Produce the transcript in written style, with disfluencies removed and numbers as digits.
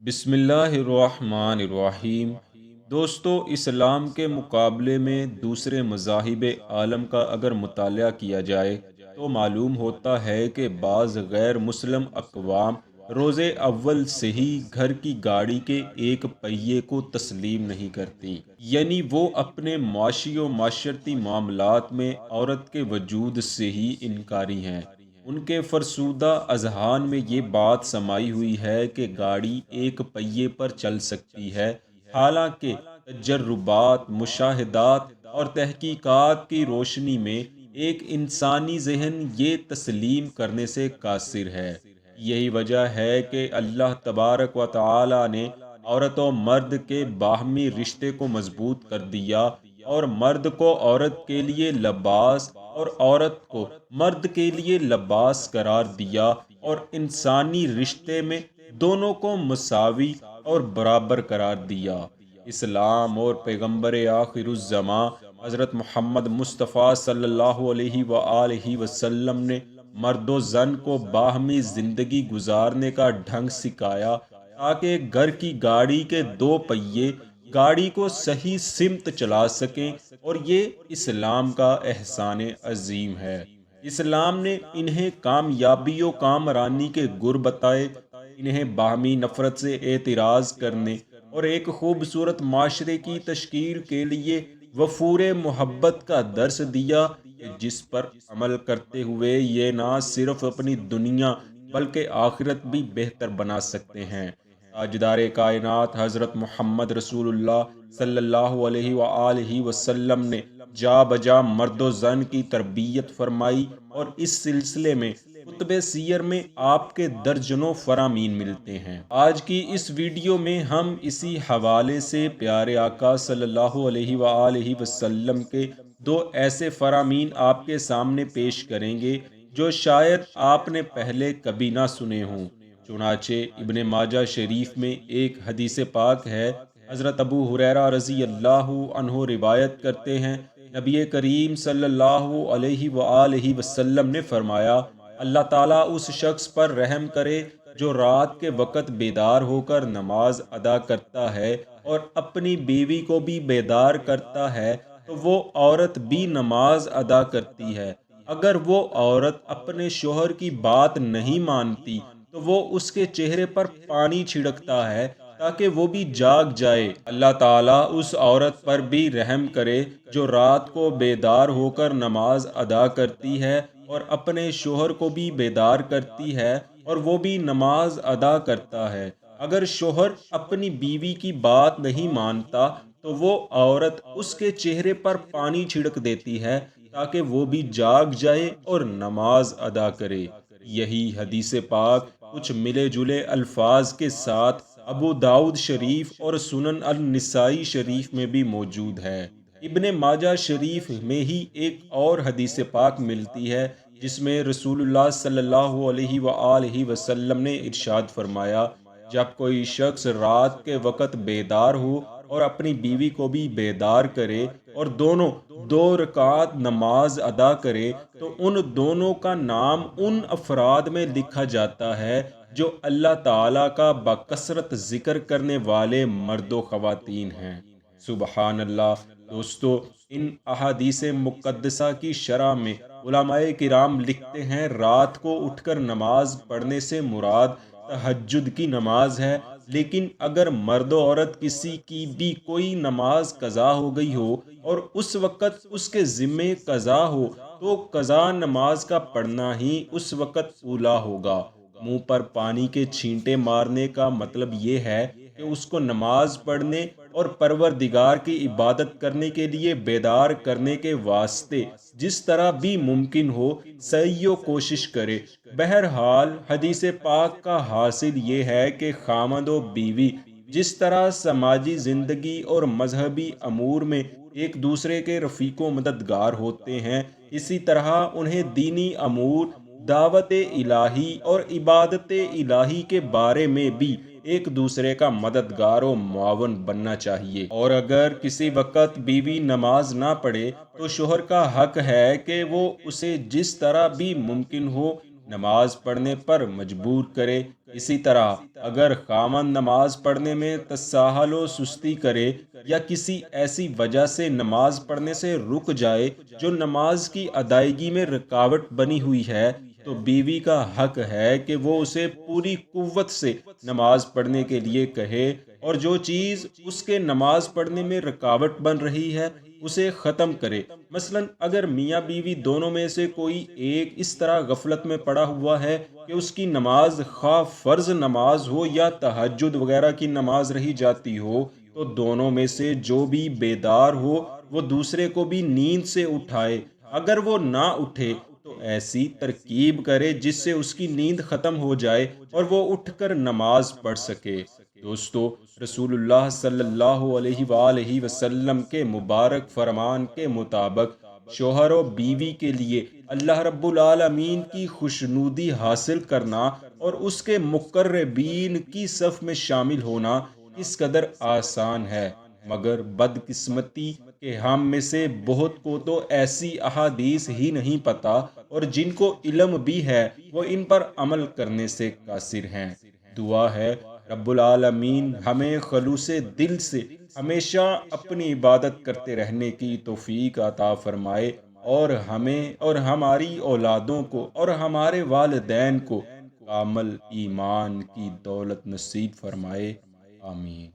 بسم اللہ الرحمن الرحیم۔ دوستو، اسلام کے مقابلے میں دوسرے مذاہب عالم کا اگر مطالعہ کیا جائے تو معلوم ہوتا ہے کہ بعض غیر مسلم اقوام روز اول سے ہی گھر کی گاڑی کے ایک پہیے کو تسلیم نہیں کرتی، یعنی وہ اپنے معاشی و معاشرتی معاملات میں عورت کے وجود سے ہی انکاری ہیں۔ ان کے فرسودہ اذہان میں یہ بات سمائی ہوئی ہے کہ گاڑی ایک پہیے پر چل سکتی ہے، حالانکہ تجربات، مشاہدات اور تحقیقات کی روشنی میں ایک انسانی ذہن یہ تسلیم کرنے سے قاصر ہے۔ یہی وجہ ہے کہ اللہ تبارک و تعالی نے عورت و مرد کے باہمی رشتے کو مضبوط کر دیا، اور مرد کو عورت کے لیے لباس اور عورت کو مرد کے لیے لباس قرار دیا، اور انسانی رشتے میں دونوں کو مساوی اور برابر قرار دیا۔ اسلام اور پیغمبر آخر الزماں حضرت محمد مصطفیٰ صلی اللہ علیہ وآلہ وسلم نے مرد و زن کو باہمی زندگی گزارنے کا ڈھنگ سکھایا، تاکہ گھر کی گاڑی کے دو پہیے گاڑی کو صحیح سمت چلا سکیں، اور یہ اسلام کا احسان عظیم ہے۔ اسلام نے انہیں کامیابی و کامرانی کے گر بتائے، انہیں باہمی نفرت سے اعتراض کرنے اور ایک خوبصورت معاشرے کی تشکیل کے لیے وفور محبت کا درس دیا، کہ جس پر عمل کرتے ہوئے یہ نہ صرف اپنی دنیا بلکہ آخرت بھی بہتر بنا سکتے ہیں۔ تاجدار کائنات حضرت محمد رسول اللہ صلی اللہ علیہ وآلہ وسلم نے جا بجا مرد و زن کی تربیت فرمائی، اور اس سلسلے میں کتب سیر میں آپ کے درجنوں فرامین ملتے ہیں۔ آج کی اس ویڈیو میں ہم اسی حوالے سے پیارے آقا صلی اللہ علیہ وآلہ وسلم کے دو ایسے فرامین آپ کے سامنے پیش کریں گے جو شاید آپ نے پہلے کبھی نہ سنے ہوں۔ چنانچہ ابن ماجہ شریف میں ایک حدیث پاک ہے، حضرت ابو ہریرہ رضی اللہ عنہ روایت کرتے ہیں، نبی کریم صلی اللہ علیہ وآلہ وسلم نے فرمایا، اللہ تعالیٰ اس شخص پر رحم کرے جو رات کے وقت بیدار ہو کر نماز ادا کرتا ہے اور اپنی بیوی کو بھی بیدار کرتا ہے، تو وہ عورت بھی نماز ادا کرتی ہے۔ اگر وہ عورت اپنے شوہر کی بات نہیں مانتی تو وہ اس کے چہرے پر پانی چھڑکتا ہے تاکہ وہ بھی جاگ جائے۔ اللہ تعالیٰ اس عورت پر بھی رحم کرے جو رات کو بیدار ہو کر نماز ادا کرتی ہے اور اپنے شوہر کو بھی بیدار کرتی ہے اور وہ بھی نماز ادا کرتا ہے۔ اگر شوہر اپنی بیوی کی بات نہیں مانتا تو وہ عورت اس کے چہرے پر پانی چھڑک دیتی ہے تاکہ وہ بھی جاگ جائے اور نماز ادا کرے۔ یہی حدیث پاک کچھ ملے جلے الفاظ کے ساتھ ابو داؤد شریف اور سنن النسائی شریف میں بھی موجود ہے۔ ابن ماجہ شریف میں ہی ایک اور حدیث پاک ملتی ہے، جس میں رسول اللہ صلی اللہ علیہ وآلہ وسلم نے ارشاد فرمایا، جب کوئی شخص رات کے وقت بیدار ہو اور اپنی بیوی کو بھی بیدار کرے اور دونوں 2 رکعت نماز ادا کرے، تو ان دونوں کا نام ان افراد میں لکھا جاتا ہے جو اللہ تعالیٰ کا بکثرت ذکر کرنے والے مرد و خواتین ہیں۔ سبحان اللہ۔ دوستو، ان احادیث مقدسہ کی شرح میں علماء کرام لکھتے ہیں، رات کو اٹھ کر نماز پڑھنے سے مراد تہجد کی نماز ہے، لیکن اگر مرد و عورت کسی کی بھی کوئی نماز قضا ہو گئی ہو اور اس وقت اس کے ذمے قضا ہو تو قضا نماز کا پڑھنا ہی اس وقت اولیٰ ہوگا۔ منہ پر پانی کے چھینٹے مارنے کا مطلب یہ ہے کہ اس کو نماز پڑھنے اور پروردگار کی عبادت کرنے کے لیے بیدار کرنے کے واسطے جس طرح بھی ممکن ہو سعی و کوشش کرے۔ بہرحال حدیث پاک کا حاصل یہ ہے کہ خامند و بیوی جس طرح سماجی زندگی اور مذہبی امور میں ایک دوسرے کے رفیق و مددگار ہوتے ہیں، اسی طرح انہیں دینی امور، دعوت الہی اور عبادت الہی کے بارے میں بھی ایک دوسرے کا مددگار و معاون بننا چاہیے۔ اور اگر کسی وقت بیوی نماز نہ پڑھے تو شوہر کا حق ہے کہ وہ اسے جس طرح بھی ممکن ہو نماز پڑھنے پر مجبور کرے، اسی طرح اگر خاوند نماز پڑھنے میں تساہل و سستی کرے یا کسی ایسی وجہ سے نماز پڑھنے سے رک جائے جو نماز کی ادائیگی میں رکاوٹ بنی ہوئی ہے، تو بیوی کا حق ہے کہ وہ اسے پوری قوت سے نماز پڑھنے کے لیے کہے، اور جو چیز اس کے نماز پڑھنے میں رکاوٹ بن رہی ہے اسے ختم کرے۔ مثلا اگر میاں بیوی دونوں میں سے کوئی ایک اس طرح غفلت میں پڑا ہوا ہے کہ اس کی نماز خواہ فرض نماز ہو یا تہجد وغیرہ کی نماز رہی جاتی ہو، تو دونوں میں سے جو بھی بیدار ہو وہ دوسرے کو بھی نیند سے اٹھائے۔ اگر وہ نہ اٹھے تو ایسی ترکیب کرے جس سے اس کی نیند ختم ہو جائے اور وہ اٹھ کر نماز پڑھ سکے۔ دوستو، رسول اللہ صلی اللہ علیہ وآلہ وسلم کے مبارک فرمان کے مطابق شوہر و بیوی کے لیے اللہ رب العالمین کی خوشنودی حاصل کرنا اور اس کے مقربین کی صف میں شامل ہونا اس قدر آسان ہے، مگر بدقسمتی کہ ہم میں سے بہت کو تو ایسی احادیث ہی نہیں پتہ، اور جن کو علم بھی ہے وہ ان پر عمل کرنے سے قاصر ہیں۔ دعا ہے رب العالمین ہمیں خلوص دل سے ہمیشہ اپنی عبادت کرتے رہنے کی توفیق عطا فرمائے، اور ہمیں اور ہماری اولادوں کو اور ہمارے والدین کو کامل ایمان کی دولت نصیب فرمائے۔ آمین۔